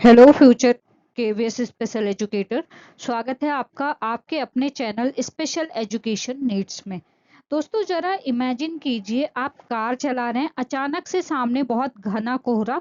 Hello future KVS special educator. स्वागत है आपका आपके अपने चैनल स्पेशल एजुकेशन नीड्स में। दोस्तों जरा इमेजिन कीजिए, आप कार चला रहे हैं, अचानक से सामने बहुत घना कोहरा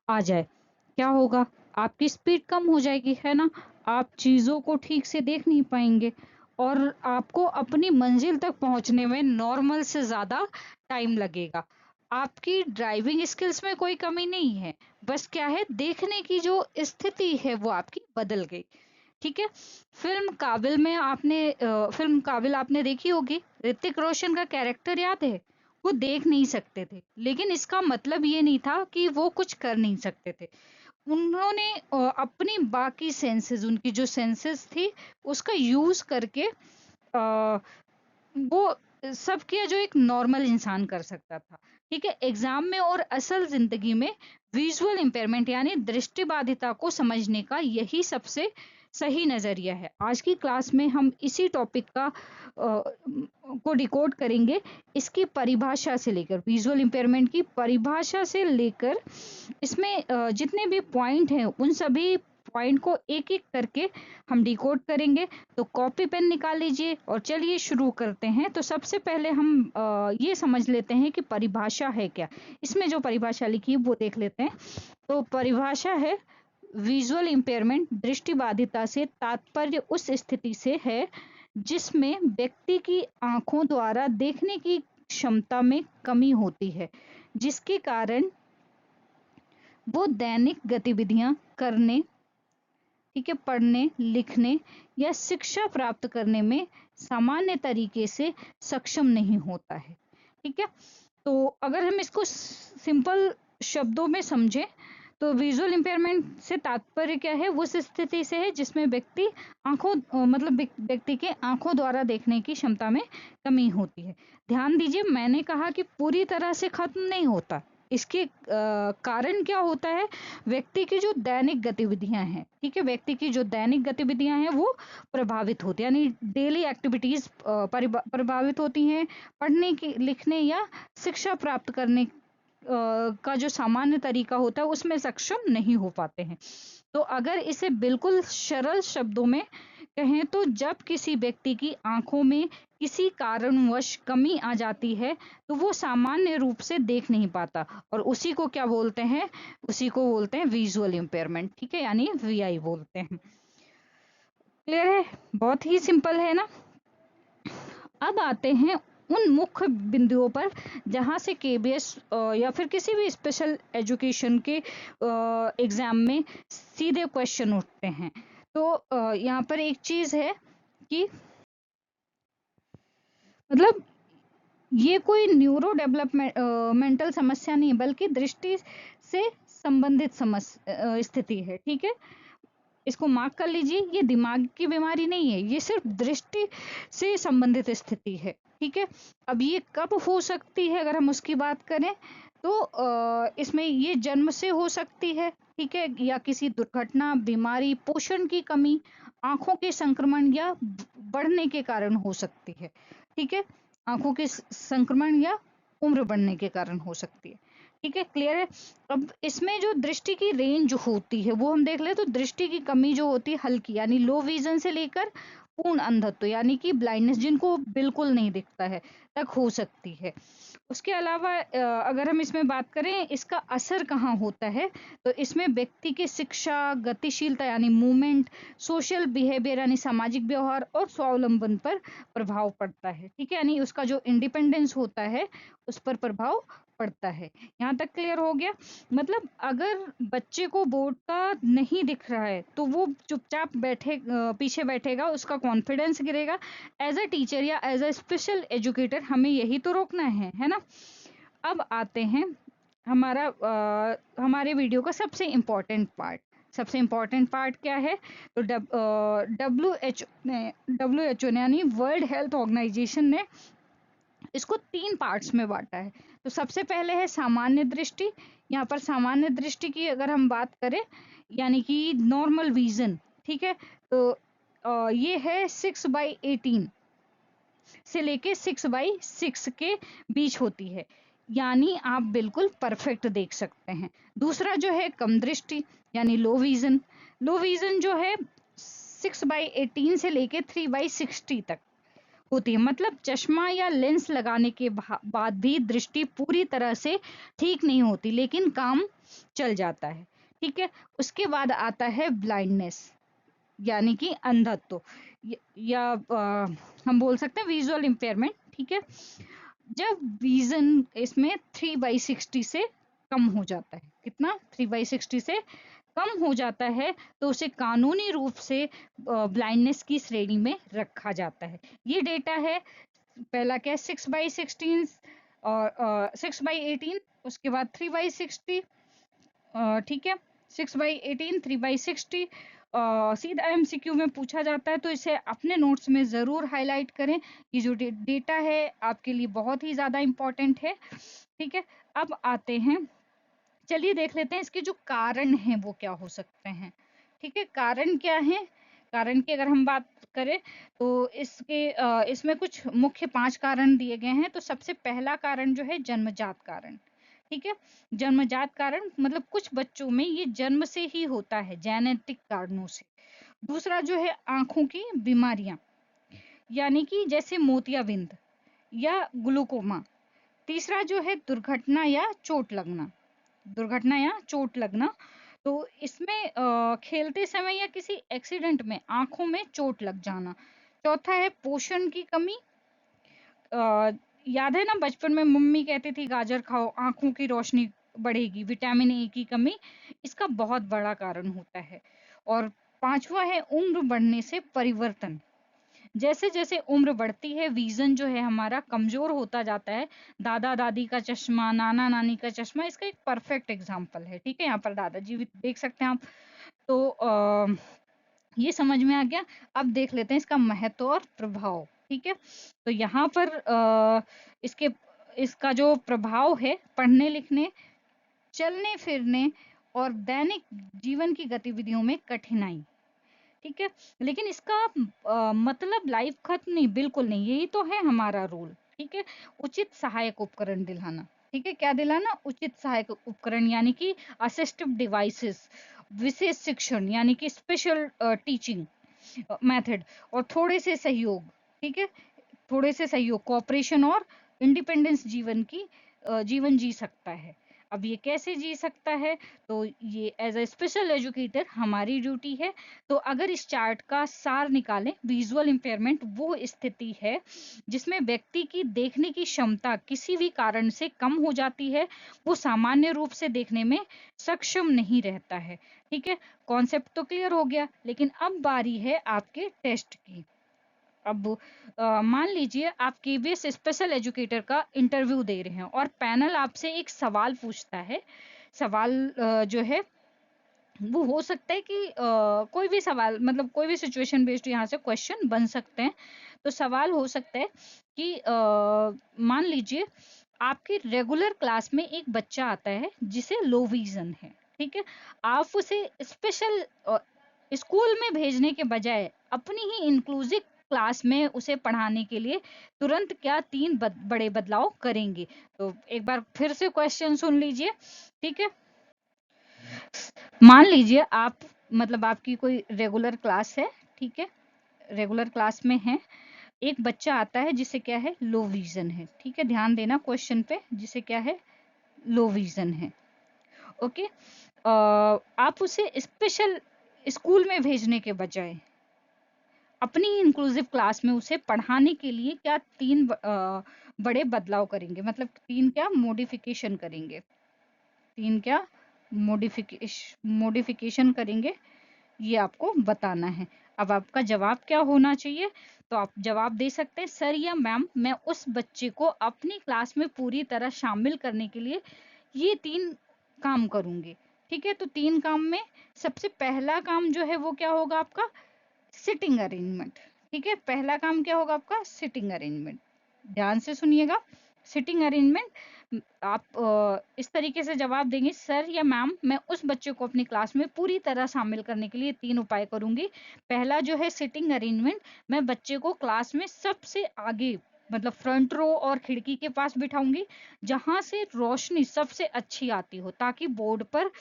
आ जाए। क्या होगा? आपकी स्पीड कम हो जाएगी, है ना? आप चीज़ों को ठीक से देख नहीं पाएंगे और आपको अपनी मंजिल तक पहुंचने में नॉर्मल से ज़्यादा टाइम लगेगा। आपकी ड्राइविंग स्किल्स में कोई कमी नहीं है, बस क्या है, देखने की जो स्थिति है वो आपकी बदल गई। ठीक है। फिल्म काबिल आपने देखी होगी। ऋतिक रोशन का कैरेक्टर याद है? वो देख नहीं सकते थे, लेकिन इसका मतलब ये नहीं था कि वो कुछ कर नहीं सकते थे। उन्होंने अपनी बाकी सेंसेस, उनकी जो सेंसेस थी, उसका यूज करके वो सब किया जो एक नॉर्मल इंसान कर सकता था। ठीक है। एग्जाम में और असल जिंदगी में विजुअल इम्पेयरमेंट यानी दृष्टिबाधिता को समझने का यही सबसे सही नजरिया है। आज की क्लास में हम इसी टॉपिक को डिकोड करेंगे। इसकी परिभाषा से लेकर, विजुअल इम्पेयरमेंट की परिभाषा से लेकर, इसमें जितने भी पॉइंट हैं उन सभी पॉइंट को एक एक करके हम डिकोड करेंगे। तो कॉपी पेन निकाल लीजिए और चलिए शुरू करते हैं। तो सबसे पहले हम ये समझ लेते हैं कि परिभाषा है क्या। इसमें जो परिभाषा लिखी है वो देख लेते हैं। तो परिभाषा है, विजुअल इम्पेयरमेंट दृष्टिबाधिता से तात्पर्य उस स्थिति से है जिसमें व्यक्ति की आंखों द्वारा देखने की क्षमता में कमी होती है, जिसके कारण वो दैनिक गतिविधियां करने, ठीक है, पढ़ने, लिखने या शिक्षा प्राप्त करने में सामान्य तरीके से सक्षम नहीं होता है। ठीक है। तो अगर हम इसको सिंपल शब्दों में समझें तो विजुअल इम्पेयरमेंट से तात्पर्य क्या है, उस स्थिति से है जिसमें व्यक्ति के आंखों द्वारा देखने की क्षमता में कमी होती है। ध्यान दीजिए, मैंने कहा कि पूरी तरह से खत्म नहीं होता। इसके कारण क्या होता है, व्यक्ति की जो दैनिक गतिविधियां हैं, ठीक है, व्यक्ति की जो दैनिक गतिविधियां हैं वो प्रभावित होती है, यानी डेली एक्टिविटीज प्रभावित होती हैं। पढ़ने की, लिखने या शिक्षा प्राप्त करने का जो सामान्य तरीका होता है उसमें सक्षम नहीं हो पाते हैं। तो अगर इसे बिल्कुल सरल शब्दों में कहें तो जब किसी व्यक्ति की आंखों में किसी कारणवश कमी आ जाती है तो वो सामान्य रूप से देख नहीं पाता, और उसी को क्या बोलते हैं, उसी को बोलते हैं विजुअल इम्पेयरमेंट। ठीक है, यानी वीआई बोलते हैं। क्लियर है? बहुत ही सिंपल है ना। अब आते हैं उन मुख्य बिंदुओं पर जहां से केबीएस या फिर किसी भी स्पेशल एजुकेशन के एग्जाम में सीधे क्वेश्चन उठते हैं। तो यहाँ पर एक चीज है कि मतलब ये कोई न्यूरो डेवलपमेंट मेंटल समस्या नहीं है, बल्कि दृष्टि से संबंधित स्थिति है। ठीक है। इसको मार्क कर लीजिए, ये दिमाग की बीमारी नहीं है, ये सिर्फ दृष्टि से संबंधित स्थिति है। ठीक है। अब ये कब हो सकती है अगर हम उसकी बात करें तो इसमें ये जन्म से हो सकती है, ठीक है, या किसी दुर्घटना, बीमारी, पोषण की कमी, आंखों के संक्रमण या बढ़ने के कारण हो सकती है। ठीक है। आंखों के संक्रमण या उम्र बढ़ने के कारण हो सकती है। ठीक है, क्लियर है। अब इसमें जो दृष्टि की रेंज होती है वो हम देख ले, तो दृष्टि की कमी जो होती है हल्की, यानी लो विजन से लेकर पूर्ण अंधत्व यानी कि ब्लाइंडनेस, जिनको बिल्कुल नहीं दिखता है, तक हो सकती है। उसके अलावा अगर हम इसमें बात करें इसका असर कहाँ होता है, तो इसमें व्यक्ति की शिक्षा, गतिशीलता यानी मूवमेंट, सोशल बिहेवियर यानी सामाजिक व्यवहार और स्वावलंबन पर प्रभाव पड़ता है। ठीक है, यानी उसका जो इंडिपेंडेंस होता है उस पर प्रभाव पड़ता है। यहाँ तक क्लियर हो गया? मतलब अगर बच्चे को बोर्ड का नहीं दिख रहा है तो वो चुपचाप पीछे बैठेगा, उसका कॉन्फिडेंस गिरेगा। एज अ टीचर या एज अ स्पेशल एजुकेटर हमें यही तो रोकना है ना। अब आते हैं हमारे वीडियो का सबसे इम्पोर्टेंट पार्ट क्या है, तो डब्ल्यू एच ओ ने यानी वर्ल्ड हेल्थ ऑर्गेनाइजेशन ने इसको 3 पार्ट्स में बांटा है। तो सबसे पहले है सामान्य दृष्टि। यहाँ पर सामान्य दृष्टि की अगर हम बात करें, यानी कि नॉर्मल विजन, ठीक है, तो ये है 6/18 से लेके 6/6 के बीच होती है, यानी आप बिल्कुल परफेक्ट देख सकते हैं। दूसरा जो है कम दृष्टि, यानी लो विजन। लो विजन जो है 6/18 से लेके 3/60 तक होती है, मतलब चश्मा या लेंस लगाने के बाद भी दृष्टि पूरी तरह से ठीक नहीं होती, लेकिन काम चल जाता है। ठीक है, उसके बाद आता है ब्लाइंडनेस, यानी कि अंधत्व, या हम बोल सकते हैं विजुअल इम्पेयरमेंट। ठीक है, जब विजन इसमें 3/60 से कम हो जाता है, कितना, 3/60 से कम हो जाता है, तो उसे कानूनी रूप से ब्लाइंडनेस की श्रेणी में रखा जाता है। ये डेटा है, पहला क्या है 6/16 और 6/18, उसके बाद 3/60। ठीक है, 6/18, 3/60 सीधा एमसीक्यू में पूछा जाता है, तो इसे अपने नोट्स में जरूर हाईलाइट करें। ये जो डेटा है आपके लिए बहुत ही ज्यादा इम्पोर्टेंट है। ठीक है, अब आते हैं, चलिए देख लेते हैं इसके जो कारण हैं वो क्या हो सकते हैं। ठीक है, कारण क्या है, कारण की अगर हम बात करें तो इसमें कुछ मुख्य 5 कारण दिए गए हैं। तो सबसे पहला कारण जो है जन्मजात कारण। ठीक है, जन्मजात कारण मतलब कुछ बच्चों में ये जन्म से ही होता है, जेनेटिक कारणों से। दूसरा जो है आंखों की बीमारियां, यानी कि जैसे मोतियाबिंद या ग्लूकोमा। तीसरा जो है दुर्घटना या चोट लगना, दुर्घटना या चोट लगना। तो इसमें खेलते समय या किसी एक्सीडेंट में आंखों में चोट लग जाना। चौथा है पोषण की कमी। याद है ना, बचपन में मम्मी कहती थी गाजर खाओ, आंखों की रोशनी बढ़ेगी। विटामिन ए की कमी इसका बहुत बड़ा कारण होता है। और पांचवा है उम्र बढ़ने से परिवर्तन। जैसे जैसे उम्र बढ़ती है विजन जो है हमारा कमजोर होता जाता है। दादा दादी का चश्मा, नाना नानी का चश्मा इसका एक परफेक्ट एग्जाम्पल है। ठीक है, यहाँ पर दादाजी भी देख सकते हैं आप। तो ये समझ में आ गया। अब देख लेते हैं इसका महत्व और प्रभाव। ठीक है, तो यहाँ पर इसके इसका जो प्रभाव है पढ़ने लिखने, चलने फिरने और दैनिक जीवन की गतिविधियों में कठिनाई। ठीक है, लेकिन इसका मतलब लाइफ खत्म नहीं, बिल्कुल नहीं, यही तो है हमारा रोल। ठीक है, उचित सहायक उपकरण दिलाना। ठीक है, क्या दिलाना, उचित सहायक उपकरण, यानी कि असिस्टिव डिवाइसेस, विशेष शिक्षण यानी कि स्पेशल टीचिंग मेथड, और थोड़े से सहयोग। ठीक है, थोड़े से सहयोग, कोऑपरेशन और इंडिपेंडेंस जीवन जी सकता है। अब ये कैसे जी सकता है, तो ये एज अ स्पेशल एजुकेटर हमारी ड्यूटी है। तो अगर इस चार्ट का सार निकालें, विजुअल इंपेयरमेंट वो स्थिति है जिसमें व्यक्ति की देखने की क्षमता किसी भी कारण से कम हो जाती है, वो सामान्य रूप से देखने में सक्षम नहीं रहता है। ठीक है, कॉन्सेप्ट तो क्लियर हो गया, लेकिन अब बारी है आपके टेस्ट की। अब मान लीजिए आप केवीएस स्पेशल एजुकेटर का इंटरव्यू दे रहे हैं और पैनल आपसे एक सवाल पूछता है। सवाल जो है वो हो सकता है कि कोई भी सवाल, मतलब कोई भी सिचुएशन बेस्ड यहाँ से क्वेश्चन बन सकते हैं। तो सवाल हो सकता है कि मान लीजिए आपके रेगुलर क्लास में एक बच्चा आता है जिसे लो विजन है। ठीक है, आप उसे स्पेशल स्कूल में भेजने के बजाय अपनी ही इंक्लूसिव क्लास में उसे पढ़ाने के लिए तुरंत क्या 3 बड़े बदलाव करेंगे। तो एक बार फिर से क्वेश्चन सुन लीजिए। ठीक है, मान लीजिए आप, मतलब आपकी कोई रेगुलर क्लास है। ठीक है, रेगुलर क्लास में है, एक बच्चा आता है जिसे क्या है, लो विजन है। ठीक है, ध्यान देना क्वेश्चन पे, जिसे क्या है, लो विजन है। ओके, आप उसे स्पेशल स्कूल में भेजने के बजाय अपनी इंक्लूसिव क्लास में उसे पढ़ाने के लिए क्या 3 बड़े बदलाव करेंगे, मतलब 3 क्या मॉडिफिकेशन करेंगे, 3 क्या मॉडिफिकेशन करेंगे, ये आपको बताना है। अब आपका जवाब क्या होना चाहिए, तो आप जवाब दे सकते हैं, सर या मैम मैं उस बच्चे को अपनी क्लास में पूरी तरह शामिल करने के लिए ये 3 काम करूंगी। ठीक है, तो 3 काम में सबसे पहला काम जो है वो क्या होगा आपका, सिटिंग अरेंजमेंट। ठीक है, पहला काम क्या होगा आपका, सिटिंग अरेंजमेंट। ध्यान से सुनिएगा, सिटिंग अरेंजमेंट। आप इस तरीके से जवाब देंगे, सर या मैम मैं उस बच्चे को अपनी क्लास में पूरी तरह शामिल करने के लिए 3 उपाय करूंगी। पहला जो है सिटिंग अरेंजमेंट, मैं बच्चे को क्लास में सबसे आगे, मतलब फ्रंट रो और खिड़की के पास बिठाऊंगी, जहां से रोशनी सबसे अच्छी आती हो, ताकि बोर्ड पर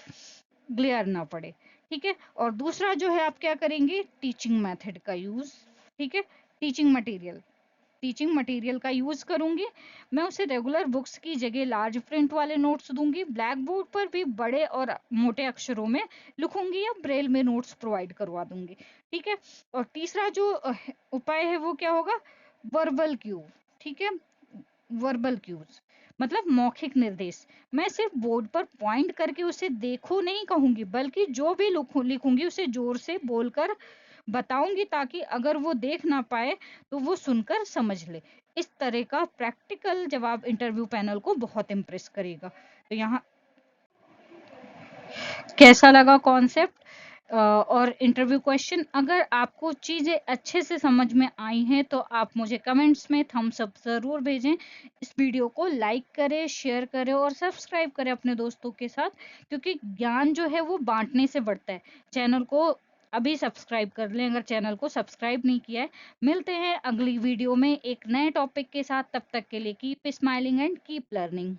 ग्लेयर ना पड़े। ठीक है। और दूसरा जो है आप क्या करेंगे, टीचिंग मेथड का यूज। ठीक है, टीचिंग मटेरियल का यूज करूंगी। मैं उसे रेगुलर बुक्स की जगह लार्ज प्रिंट वाले नोट्स दूंगी। ब्लैक बोर्ड पर भी बड़े और मोटे अक्षरों में लिखूंगी या ब्रेल में नोट्स प्रोवाइड करवा दूंगी। ठीक है। और तीसरा जो उपाय है वो क्या होगा, वर्बल क्यू। ठीक है, वर्बल क्यूज मतलब मौखिक निर्देश। मैं सिर्फ बोर्ड पर पॉइंट करके उसे देखो नहीं कहूंगी, बल्कि जो भी लिखूंगी उसे जोर से बोलकर बताऊंगी, ताकि अगर वो देख ना पाए तो वो सुनकर समझ ले। इस तरह का प्रैक्टिकल जवाब इंटरव्यू पैनल को बहुत इम्प्रेस करेगा। तो यहाँ कैसा लगा कॉन्सेप्ट और इंटरव्यू क्वेश्चन? अगर आपको चीज़ें अच्छे से समझ में आई हैं तो आप मुझे कमेंट्स में थम्स अप ज़रूर भेजें। इस वीडियो को लाइक करें, शेयर करें और सब्सक्राइब करें अपने दोस्तों के साथ, क्योंकि ज्ञान जो है वो बांटने से बढ़ता है। चैनल को अभी सब्सक्राइब कर लें अगर चैनल को सब्सक्राइब नहीं किया है। मिलते हैं अगली वीडियो में एक नए टॉपिक के साथ, तब तक के लिए keep smiling and keep learning.